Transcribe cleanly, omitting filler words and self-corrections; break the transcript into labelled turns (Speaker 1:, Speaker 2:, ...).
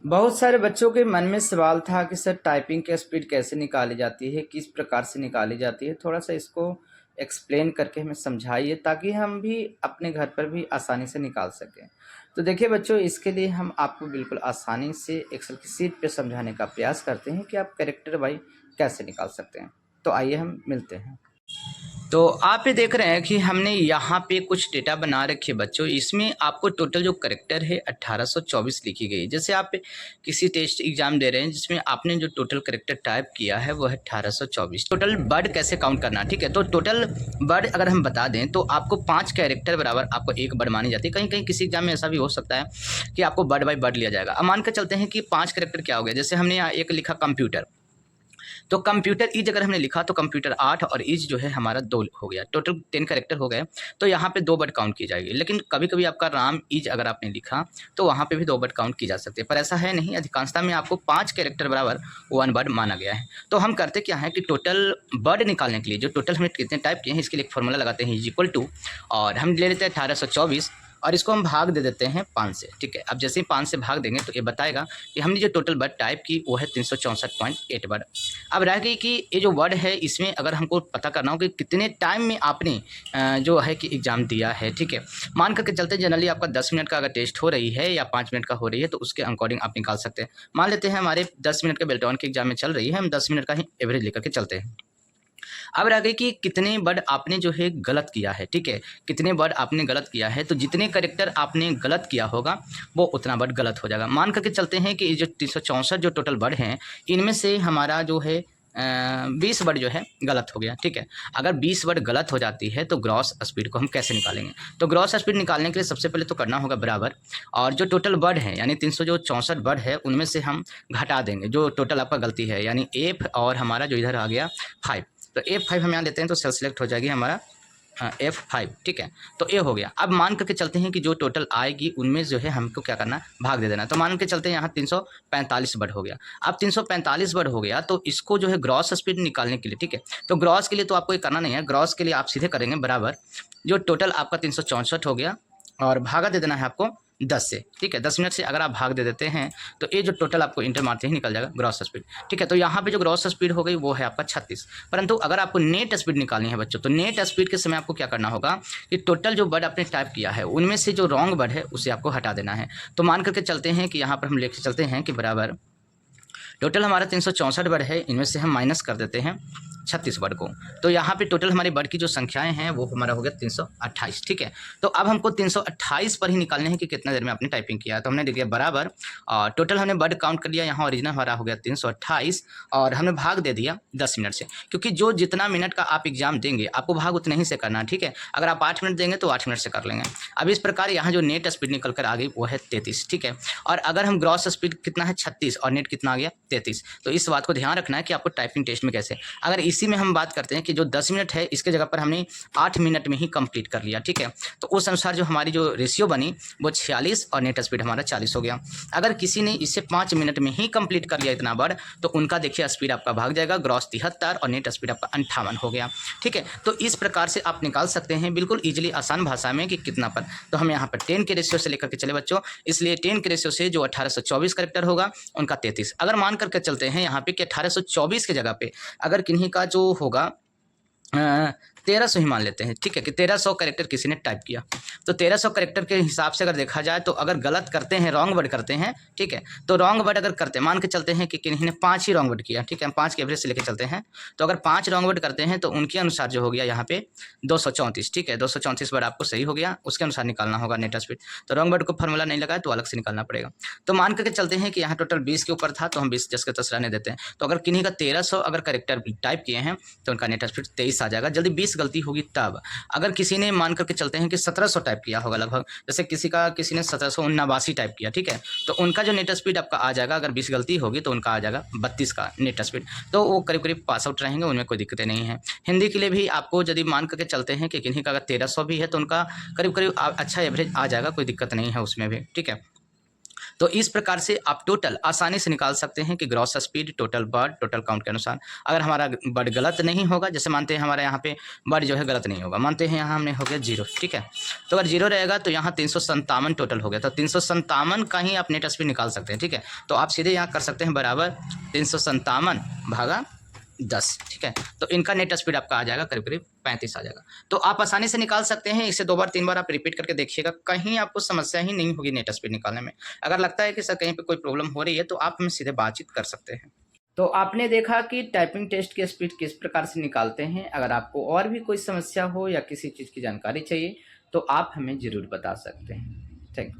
Speaker 1: बहुत सारे बच्चों के मन में सवाल था कि सर टाइपिंग की स्पीड कैसे निकाली जाती है, किस प्रकार से निकाली जाती है? थोड़ा-सा इसको एक्सप्लेन करके हमें समझाइए ताकि हम भी अपने घर पर भी आसानी से निकाल सकें। तो देखिए बच्चों, इसके लिए हम आपको बिल्कुल आसानी से एक्सेल की शीट पे समझाने का प्रयास करते हैं कि आप कैरेक्टर बाई कैसे निकाल सकते हैं। तो आइए हम मिलते हैं। तो आप ये देख रहे हैं कि हमने यहाँ पे कुछ डेटा बना रखी है बच्चों। इसमें आपको टोटल जो कैरेक्टर है 1824 लिखी गई है। जैसे आप किसी टेस्ट एग्जाम दे रहे हैं जिसमें आपने जो टोटल कैरेक्टर टाइप किया है वो है 1824। टोटल वर्ड कैसे काउंट करना, ठीक है? तो टोटल वर्ड अगर हम बता दें तो आपको 5 कैरेक्टर बराबर आपको एक वर्ड मानी जाती है। कहीं कहीं किसी एग्जाम में ऐसा भी हो सकता है कि आपको वर्ड बाई वर्ड लिया जाएगा। अब मान कर चलते हैं कि 5 कैरेक्टर क्या हो गया। जैसे हमने यहाँ एक लिखा कंप्यूटर, तो कंप्यूटर ईज अगर हमने लिखा तो कंप्यूटर 8 और ईज जो है हमारा 2 हो गया। टोटल 10 कैरेक्टर हो गए। तो यहाँ पे 2 वर्ड काउंट की जाएगी। लेकिन कभी-कभी आपका राम ईज अगर आपने लिखा तो वहाँ पे भी 2 वर्ड काउंट की जा सकती है। पर ऐसा है नहीं, अधिकांशतः में आपको 5 कैरेक्टर बराबर 1 वर्ड माना गया है। तो हम करते क्या है कि टोटल वर्ड निकालने के लिए जो टोटल हमने कितने टाइप किए हैं इसके लिए एक फॉर्मूला लगाते हैं, इज इक्वल टू, और हम ले लेते हैं 1824 और इसको हम भाग दे देते हैं 5 से, ठीक है? अब जैसे ही 5 से भाग देंगे तो ये बताएगा कि हमने जो टोटल वर्ड टाइप की वो है 364.8 वर्ड। अब रह गई कि ये जो वर्ड है इसमें अगर हमको पता करना हो कि कितने टाइम में आपने जो है कि एग्ज़ाम दिया है, ठीक है? मान करके चलते हैं जनरली आपका 10 मिनट का अगर टेस्ट हो रही है या 5 मिनट का हो रही है तो उसके अकॉर्डिंग आप निकाल सकते हैं। मान लेते हैं हमारे 10 मिनट का बेल्टॉन की एग्ज़ाम में चल रही है, हम 10 मिनट का ही एवरेज लेकर के चलते हैं। अब रह गई कि कितने वर्ड आपने जो है गलत किया है, ठीक है? कितने वर्ड आपने गलत किया है, तो जितने कैरेक्टर आपने गलत किया होगा वो उतना वर्ड गलत हो जाएगा। मान करके चलते हैं कि ये जो 364 जो टोटल वर्ड हैं इनमें से हमारा जो है 20 वर्ड जो है गलत हो गया, ठीक है? अगर 20 वर्ड गलत हो जाती है तो ग्रॉस स्पीड को हम कैसे निकालेंगे? तो ग्रॉस स्पीड निकालने के लिए सबसे पहले तो करना होगा बराबर, और जो टोटल वर्ड है यानी 364 वर्ड है उनमें से हम घटा देंगे जो टोटल आपका गलती है, यानी एफ और हमारा जो इधर आ गया 5। तो F5 हम यहाँ लेते हैं तो सेल सिलेक्ट हो जाएगी हमारा F5, ठीक है? तो ये हो गया। अब मान करके चलते हैं कि जो टोटल आएगी उनमें जो है हमको क्या करना है, भाग दे देना है। तो मान के चलते हैं यहाँ 345 वर्ड हो गया। अब 345 वर्ड हो गया तो इसको जो है ग्रॉस स्पीड निकालने के लिए, ठीक है? तो ग्रॉस के लिए तो आपको ये करना नहीं है, ग्रॉस के लिए आप सीधे करेंगे बराबर, जो टोटल आपका 364 हो गया और भागा दे देना है आपको 10 से, ठीक है? 10 मिनट से अगर आप भाग दे देते हैं तो ये जो टोटल आपको इंटर मारते ही निकल जाएगा ग्रॉस स्पीड, ठीक है? तो यहाँ पे जो ग्रॉस स्पीड हो गई वो है आपका 36। परंतु अगर आपको नेट स्पीड निकालनी है बच्चों, तो नेट स्पीड के समय आपको क्या करना होगा कि टोटल जो वर्ड आपने टाइप किया है उनमें से जो रॉन्ग वर्ड है उसे आपको हटा देना है। तो मान करके चलते हैं कि यहाँ पर हम लेके चलते हैं कि बराबर टोटल हमारा 364 वर्ड है, इनमें से हम माइनस कर देते हैं 36 वर्ड को। तो यहाँ पे टोटल हमारे वर्ड की जो संख्याएं हैं वो हमारा हो गया 328, ठीक है? तो अब हमको 328 पर ही निकालने हैं कि कितना देर में आपने टाइपिंग किया है। तो हमने लिख दिया बराबर, और टोटल हमने वर्ड काउंट कर लिया, यहाँ ओरिजिनल हमारा हो गया 328 और हमने भाग दे दिया 10 मिनट से, क्योंकि जो जितना मिनट का आप एग्जाम देंगे आपको भाग उतने ही से करना है, ठीक है? अगर आप 8 मिनट देंगे तो 8 मिनट से कर लेंगे। अब इस प्रकार यहाँ जो नेट स्पीड निकल कर आ गई वो है 33, ठीक है? और अगर हम ग्रॉस स्पीड कितना है 36 और नेट कितना आ गया 33। तो इस बात को ध्यान रखना है कि आपको टाइपिंग टेस्ट में कैसे, अगर इसी में हम बात करते हैं कि जो 10 मिनट है इसके जगह पर हमने 8 मिनट में ही कंप्लीट कर लिया, ठीक है? तो उस अनुसार जो हमारी जो रेशियो बनी वो 46 और नेट स्पीड हमारा 40 हो गया। अगर किसी ने इसे 5 मिनट में ही कंप्लीट कर लिया इतना वर्ड तो उनका देखिए स्पीड आपका भाग जाएगा, ग्रॉस 73 और नेट स्पीड आपका 58 हो गया, ठीक है? तो इस प्रकार से आप निकाल सकते हैं बिल्कुल ईजिली आसान भाषा में कि कितना पर। तो हम यहाँ पर 10 के रेशियो से लेकर के चले बच्चों, इसलिए 10 के रेशियो से जो 1824 करेक्टर होगा उनका 33। अगर मान करके चलते हैं यहाँ पे कि 1824 की जगह पे अगर किन्हीं का जो होगा 1300 ही मान लेते हैं, ठीक है? कि 1300 कैरेक्टर किसी ने टाइप किया, तो 1300 कैरेक्टर के हिसाब से अगर देखा जाए तो अगर गलत करते हैं, रॉन्ग वर्ड करते हैं, ठीक है? तो रॉन्ग वर्ड अगर करते हैं, मान के चलते हैं कि किन्हीं ने 5 ही रॉन्ग वर्ड किया, ठीक है? हम 5 के एवरेज से लेके चलते हैं, तो अगर 5 रॉन्ग वर्ड करते हैं तो उनके अनुसार जो हो गया यहाँ पे 234, ठीक है? 234 वर्ड आपको सही हो गया, उसके अनुसार निकालना होगा नेट स्पीड। तो रॉन्ग वर्ड को फॉर्मूला नहीं लगा तो अलग से निकालना पड़ेगा। तो मान करके चलते हैं कि यहाँ टोटल 20 के ऊपर था तो हम 20 जस के तस रहने देते हैं। तो अगर किन्हीं का 1300 अगर कैरेक्टर टाइप किए हैं तो उनका नेट स्पीड 23 आ जाएगा। जल्दी 20 गलती होगी तब। अगर किसी ने मान करके चलते हैं कि 1700 टाइप किया होगा लगभग, जैसे किसी ने 1789 टाइप किया, ठीक है? तो उनका जो नेट स्पीड आपका आ जाएगा, अगर 20 गलती होगी तो उनका आ जाएगा 32 का नेट स्पीड। तो वो करीब करीब पास आउट रहेंगे, उनमें कोई दिक्कतें नहीं है। हिंदी के लिए भी आपको यदि मान करके चलते हैं कि किन्हीं का अगर 1300 भी है तो उनका करीब करीब अच्छा एवरेज आ जाएगा, कोई दिक्कत नहीं है उसमें भी, ठीक है? तो इस प्रकार से आप टोटल आसानी से निकाल सकते हैं कि gross speed, total word, total count के अनुसार। अगर हमारा वर्ड गलत नहीं होगा, जैसे मानते हैं हमारे यहाँ पे वर्ड जो है गलत नहीं होगा, मानते हैं यहाँ हमने हो गया 0, ठीक है। तो अगर 0 रहेगा तो यहाँ 357 टोटल हो गया, तो 357 का ही आप नेट स्पीड निकाल सकते हैं, ठीक है। तो आप सीधे यहाँ कर सकते हैं बराबर 357 भागा 10, ठीक है। तो इनका नेट स्पीड आपका आ जाएगा करीब करीब 35 आ जाएगा। तो आप आसानी से निकाल सकते हैं, इसे 2 बार 3 बार आप रिपीट करके देखिएगा, कहीं आपको समस्या ही नहीं होगी नेट स्पीड निकालने में। अगर लगता है कि सर कहीं पे कोई प्रॉब्लम हो रही है तो आप हमें सीधे बातचीत कर सकते हैं। तो आपने देखा कि टाइपिंग टेस्ट की स्पीड किस प्रकार से निकालते हैं। अगर आपको और भी कोई समस्या हो या किसी चीज़ की जानकारी चाहिए तो आप हमें ज़रूर बता सकते हैं। Thank you.